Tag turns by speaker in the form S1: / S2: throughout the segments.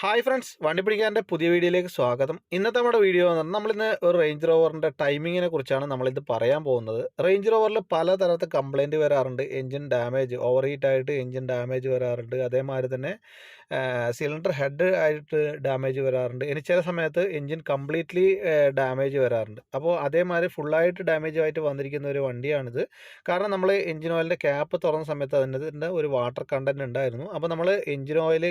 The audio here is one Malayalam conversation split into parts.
S1: ഹായ് ഫ്രണ്ട്സ്, വണ്ടിപ്പിടിക്കാൻ്റെ പുതിയ വീഡിയോയിലേക്ക് സ്വാഗതം. ഇന്നത്തെ നമ്മുടെ വീഡിയോ എന്ന് പറഞ്ഞാൽ നമ്മളിന്ന് ഒരു റേഞ്ച് റോവറിൻ്റെ ടൈമിങ്ങിനെ കുറിച്ചാണ് നമ്മളിത് പറയാൻ പോകുന്നത്. റേഞ്ച് റോവറിൽ പലതരത്തിൽ കംപ്ലയിൻറ്റ് വരാറുണ്ട്. എൻജിൻ ഡാമേജ്, ഓവർ ഹീറ്റായിട്ട് എൻജിൻ ഡാമേജ് വരാറുണ്ട്. അതേമാതിരി തന്നെ സിലിണ്ടർ ഹെഡ് ആയിട്ട് ഡാമേജ് വരാറുണ്ട്. ഇനി ചില സമയത്ത് എൻജിൻ കംപ്ലീറ്റ്ലി ഡാമേജ് വരാറുണ്ട്. അപ്പോൾ അതേമാതിരി ഫുള്ളായിട്ട് ഡാമേജ് ആയിട്ട് വന്നിരിക്കുന്ന ഒരു വണ്ടിയാണിത്. കാരണം നമ്മൾ എൻജിൻ ഓയിലിൻ്റെ ക്യാപ്പ് തുറന്ന സമയത്ത് അതിൻ്റെ ഒരു വാട്ടർ കണ്ടൻറ്റ് ഉണ്ടായിരുന്നു. അപ്പോൾ നമ്മൾ എൻജിൻ ഓയിൽ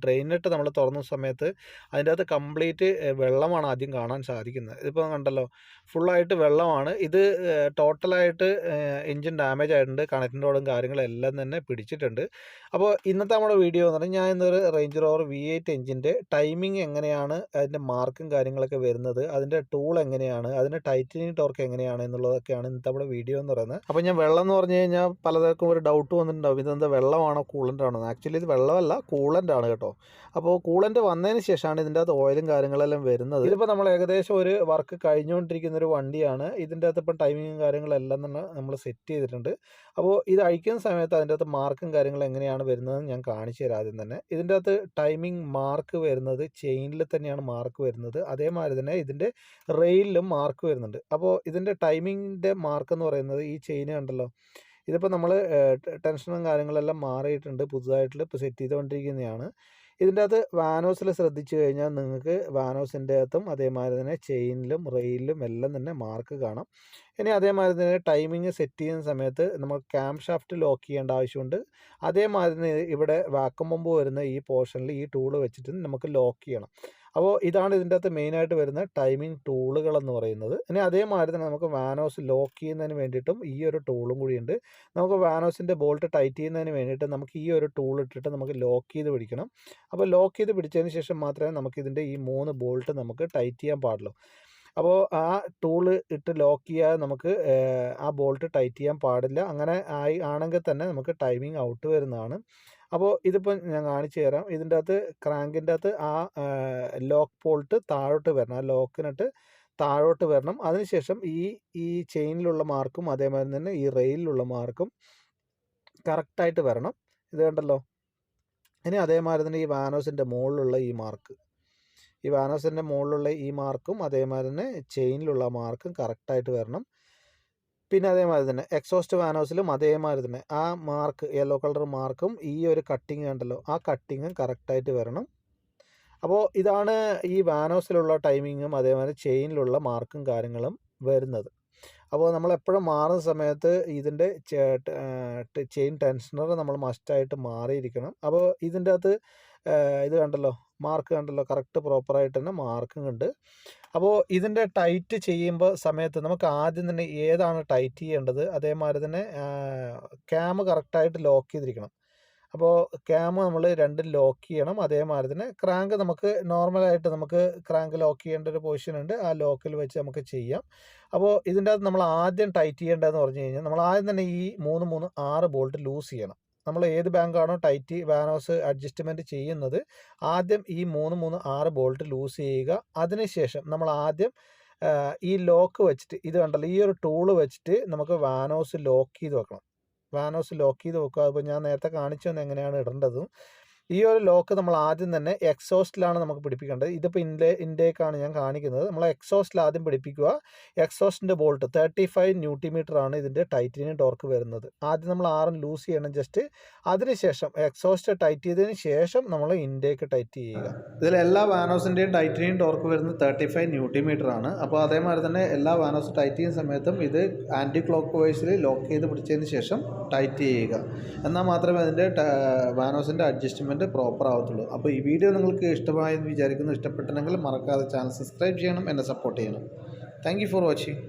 S1: ഡ്രെയിനിട്ട് നമ്മൾ തുറന്ന സമയത്ത് അതിൻ്റെ അകത്ത് കംപ്ലീറ്റ് വെള്ളമാണ് ആദ്യം കാണാൻ സാധിക്കുന്നത്. ഇതിപ്പോൾ കണ്ടല്ലോ, ഫുള്ളായിട്ട് വെള്ളമാണ്. ഇത് ടോട്ടലായിട്ട് എൻജിൻ ഡാമേജ് ആയിട്ടുണ്ട്. കണക്റ്റിംഗ് റോഡും കാര്യങ്ങളെല്ലാം തന്നെ പിടിച്ചിട്ടുണ്ട്. അപ്പോൾ ഇന്നത്തെ നമ്മുടെ വീഡിയോ എന്ന് പറഞ്ഞാൽ ഞാൻ ഇന്നൊരു റേഞ്ച് റോവർ V8 എൻജിൻ്റെ ടൈമിംഗ് എങ്ങനെയാണ്, അതിൻ്റെ മാർക്കും കാര്യങ്ങളൊക്കെ വരുന്നത്, അതിൻ്റെ ടൂൾ എങ്ങനെയാണ്, അതിൻ്റെ ടൈറ്റനിങ് ടോർക്ക് എങ്ങനെയാണ് എന്നുള്ളതൊക്കെയാണ് ഇന്നത്തെ നമ്മുടെ വീഡിയോ എന്ന് പറയുന്നത്. അപ്പോൾ ഞാൻ വെള്ളം എന്ന് പറഞ്ഞു കഴിഞ്ഞാൽ പലതർക്കും ഒരു ഡൗട്ട് വന്നിട്ടുണ്ടാവും, ഇതെന്താ വെള്ളമാണോ കൂളൻ്റ് ആണോ? ആക്ച്വലി ഇത് വെള്ളമല്ല, കൂളൻ്റ് ആണ് കേട്ടോ. അപ്പോൾ കൂളൻ്റ് വന്നതിന് ശേഷമാണ് ഇതിൻ്റെ അകത്ത് ഓയിലും കാര്യങ്ങളെല്ലാം വരുന്നത്. ഇതിപ്പോൾ നമ്മൾ ഏകദേശം ഒരു വർക്ക് കഴിഞ്ഞുകൊണ്ടിരിക്കുന്ന ഒരു വണ്ടിയാണ്. ഇതിൻ്റെ അകത്ത് ഇപ്പം ടൈമിങ്ങും കാര്യങ്ങളെല്ലാം തന്നെ നമ്മൾ സെറ്റ് ചെയ്തിട്ടുണ്ട്. അപ്പോൾ ഇത് അഴിക്കുന്ന സമയത്ത് അതിൻ്റെ അകത്ത് മാർക്കും കാര്യങ്ങളും എങ്ങനെയാണ് വരുന്നതെന്ന് ഞാൻ കാണിച്ചു തരാം. ആദ്യം തന്നെ ഇതിൻ്റെ അകത്ത് ടൈമിംഗ് മാർക്ക് വരുന്നത് ചെയിനിൽ തന്നെയാണ് മാർക്ക് വരുന്നത്. അതേമാതിരി തന്നെ ഇതിൻ്റെ റെയിലിലും മാർക്ക് വരുന്നുണ്ട്. അപ്പോൾ ഇതിൻ്റെ ടൈമിങ്ങിൻ്റെ മാർക്ക് എന്ന് പറയുന്നത് ഈ ചെയിൻ കണ്ടല്ലോ, ഇതിപ്പോൾ നമ്മൾ ടെൻഷനും കാര്യങ്ങളെല്ലാം മാറിയിട്ടുണ്ട്, പുതുതായിട്ട് ഇപ്പോൾ സെറ്റ് ചെയ്തുകൊണ്ടിരിക്കുന്നതാണ്. ഇതിൻ്റെ അകത്ത് വാനോസിൽ ശ്രദ്ധിച്ചു കഴിഞ്ഞാൽ നിങ്ങൾക്ക് വാനോസിൻ്റെ അകത്തും അതേമാതിരി തന്നെ ചെയിനിലും റെയിലിലും എല്ലാം തന്നെ മാർക്ക് കാണാം. ഇനി അതേമാതിരി തന്നെ ടൈമിങ് സെറ്റ് ചെയ്യുന്ന സമയത്ത് നമ്മൾ ക്യാം ഷാഫ്റ്റ് ലോക്ക് ചെയ്യേണ്ട ആവശ്യമുണ്ട്. അതേമാതിരി തന്നെ ഇവിടെ വാക്വം പമ്പ് വരുന്ന ഈ പോർഷനിൽ ഈ ടൂൾ വെച്ചിട്ട് നമുക്ക് ലോക്ക് ചെയ്യണം. അപ്പോൾ ഇതാണ് ഇതിൻ്റെ അകത്ത് മെയിനായിട്ട് വരുന്ന ടൈമിംഗ് ടൂളുകളെന്ന് പറയുന്നത്. ഇനി അതേമാതിരി തന്നെ നമുക്ക് വാനോസ് ലോക്ക് ചെയ്യുന്നതിന് വേണ്ടിയിട്ടും ഈ ഒരു ടൂളും കൂടിയുണ്ട്. നമുക്ക് വാനോസിൻ്റെ ബോൾട്ട് ടൈറ്റ് ചെയ്യുന്നതിന് വേണ്ടിയിട്ട് നമുക്ക് ഈ ഒരു ടൂൾ ഇട്ടിട്ട് നമുക്ക് ലോക്ക് ചെയ്ത് പിടിക്കണം. അപ്പോൾ ലോക്ക് ചെയ്ത് പിടിച്ചതിന് ശേഷം മാത്രമേ നമുക്കിതിൻ്റെ ഈ 3 ബോൾട്ട് നമുക്ക് ടൈറ്റ് ചെയ്യാൻ പാടുള്ളൂ. അപ്പോൾ ആ ടൂള് ഇട്ട് ലോക്ക് ചെയ്യാതെ നമുക്ക് ആ ബോൾട്ട് ടൈറ്റ് ചെയ്യാൻ പാടില്ല. അങ്ങനെ ആണെങ്കിൽ തന്നെ നമുക്ക് ടൈമിംഗ് ഔട്ട് വരുന്നതാണ്. അപ്പോൾ ഇതിപ്പോൾ ഞാൻ കാണിച്ചു തരാം. ഇതിൻ്റെ അകത്ത് ക്രാങ്കിൻ്റെ അകത്ത് ആ ലോക്ക് ബോൾട്ട് താഴോട്ട് വരണം, ആ ലോക്കിനിട്ട് താഴോട്ട് വരണം. അതിനുശേഷം ഈ ചെയിനിലുള്ള മാർക്കും അതേമാതിരി തന്നെ ഈ റെയിലിലുള്ള മാർക്കും കറക്റ്റായിട്ട് വരണം. ഇത് കണ്ടല്ലോ. ഇനി അതേമാതിരി തന്നെ ഈ വാനോസിൻ്റെ മുകളിലുള്ള ഈ മാർക്ക്, ഈ വാനോസിൻ്റെ മുകളിലുള്ള ഈ മാർക്കും അതേമാതിരി തന്നെ ചെയിനിലുള്ള മാർക്കും കറക്റ്റായിട്ട് വരണം. പിന്നെ അതേമാതിരി തന്നെ എക്സോസ്റ്റ് വാനോസിലും അതേമാതിരി തന്നെ ആ മാർക്ക്, യെല്ലോ കളർ മാർക്കും ഈ ഒരു കട്ടിങ് കണ്ടല്ലോ, ആ കട്ടിങ്ങും കറക്റ്റായിട്ട് വരണം. അപ്പോൾ ഇതാണ് ഈ വാനോസിലുള്ള ടൈമിങ്ങും അതേമാതിരി ചെയിനിലുള്ള മാർക്കും കാര്യങ്ങളും വരുന്നത്. അപ്പോൾ നമ്മളെപ്പോഴും മാറുന്ന സമയത്ത് ഇതിൻ്റെ ചെയിൻ ടെൻഷനർ നമ്മൾ മസ്റ്റായിട്ട് മാറിയിരിക്കണം. അപ്പോൾ ഇതിൻ്റെ അകത്ത് ഇത് കണ്ടല്ലോ, മാർക്ക് കണ്ടല്ലോ, കറക്റ്റ് പ്രോപ്പറായിട്ട് തന്നെ മാർക്കും ഉണ്ട്. അപ്പോൾ ഇതിൻ്റെ ടൈറ്റ് ചെയ്യുമ്പോൾ സമയത്ത് നമുക്ക് ആദ്യം തന്നെ ഏതാണ് ടൈറ്റ് ചെയ്യേണ്ടത്, അതേമാതിരി തന്നെ ക്യാം കറക്റ്റായിട്ട് ലോക്ക് ചെയ്തിരിക്കണം. അപ്പോൾ ക്യാം നമ്മൾ രണ്ടും ലോക്ക് ചെയ്യണം. അതേമാതിരി തന്നെ ക്രാങ്ക് നമുക്ക് നോർമലായിട്ട് നമുക്ക് ക്രാങ്ക് ലോക്ക് ചെയ്യേണ്ട ഒരു പൊസിഷൻ ഉണ്ട്, ആ ലോക്കിൽ വെച്ച് നമുക്ക് ചെയ്യാം. അപ്പോൾ ഇതിൻ്റെ അകത്ത് നമ്മൾ ആദ്യം ടൈറ്റ് ചെയ്യേണ്ടതെന്ന് പറഞ്ഞു കഴിഞ്ഞാൽ നമ്മൾ ആദ്യം തന്നെ ഈ 6 ബോൾട്ട് ലൂസ് ചെയ്യണം. നമ്മൾ ഏത് ബാങ്കാണോ ടൈറ്റ് വാനോസ് അഡ്ജസ്റ്റ്മെൻറ്റ് ചെയ്യുന്നത് ആദ്യം ഈ 6 ബോൾട്ട് ലൂസ് ചെയ്യുക. അതിനുശേഷം നമ്മൾ ആദ്യം ഈ ലോക്ക് വെച്ചിട്ട്, ഇത് കണ്ടല്ലോ, ഈ ഒരു ടൂള് വെച്ചിട്ട് നമുക്ക് വാനോസ് ലോക്ക് ചെയ്ത് വെക്കണം. വാനോസ് ലോക്ക് ചെയ്ത് വെക്കുക. അപ്പോൾ ഞാൻ നേരത്തെ കാണിച്ചു തന്നെ എങ്ങനെയാണ് ഇടേണ്ടതും. ഈ ഒരു ലോക്ക് നമ്മൾ ആദ്യം തന്നെ എക്സോസ്റ്റിലാണ് നമുക്ക് പിടിപ്പിക്കേണ്ടത്. ഇതിപ്പോൾ ഇൻടേക്കാണ് ഞാൻ കാണിക്കുന്നത്. നമ്മൾ എക്സോസ്റ്റിൽ ആദ്യം പിടിപ്പിക്കുക. എക്സോസ്റ്റിൻ്റെ ബോൾട്ട് 35 Nm ആണ് ഇതിൻ്റെ ടൈറ്റനിയം ടോർക്ക് വരുന്നത്. ആദ്യം നമ്മൾ 6 ലൂസ് ചെയ്യണം ജസ്റ്റ്. അതിനുശേഷം എക്സോസ്റ്റ് ടൈറ്റ് ചെയ്തതിന് ശേഷം നമ്മൾ ഇൻടേക്ക് ടൈറ്റ് ചെയ്യുക. ഇതിൽ എല്ലാ വാനോസിൻ്റെയും ടൈറ്റനിയം ടോർക്ക് വരുന്നത് 35 Nm ആണ്. അപ്പോൾ അതേമാതിരി തന്നെ എല്ലാ വാനോസ് ടൈറ്റ് ചെയ്യുന്ന സമയത്തും ഇത് ആൻറ്റി ക്ലോക്ക് വൈസിൽ ലോക്ക് ചെയ്ത് പിടിച്ചതിന് ശേഷം ടൈറ്റ് ചെയ്യുക. എന്നാൽ മാത്രമേ അതിൻ്റെ വാനോസിൻ്റെ അഡ്ജസ്റ്റ്മെൻറ്റ് പ്രോപ്പർ ആവത്തുള്ളൂ. അപ്പോൾ ഈ വീഡിയോ നിങ്ങൾക്ക് ഇഷ്ടമായെന്ന് വിചാരിക്കുന്നു. ഇഷ്ടപ്പെട്ടിട്ടുണ്ടെങ്കിൽ മറക്കാതെ ചാനൽ സബ്സ്ക്രൈബ് ചെയ്യണം, എന്നെ സപ്പോർട്ട് ചെയ്യണം. Thank you for watching.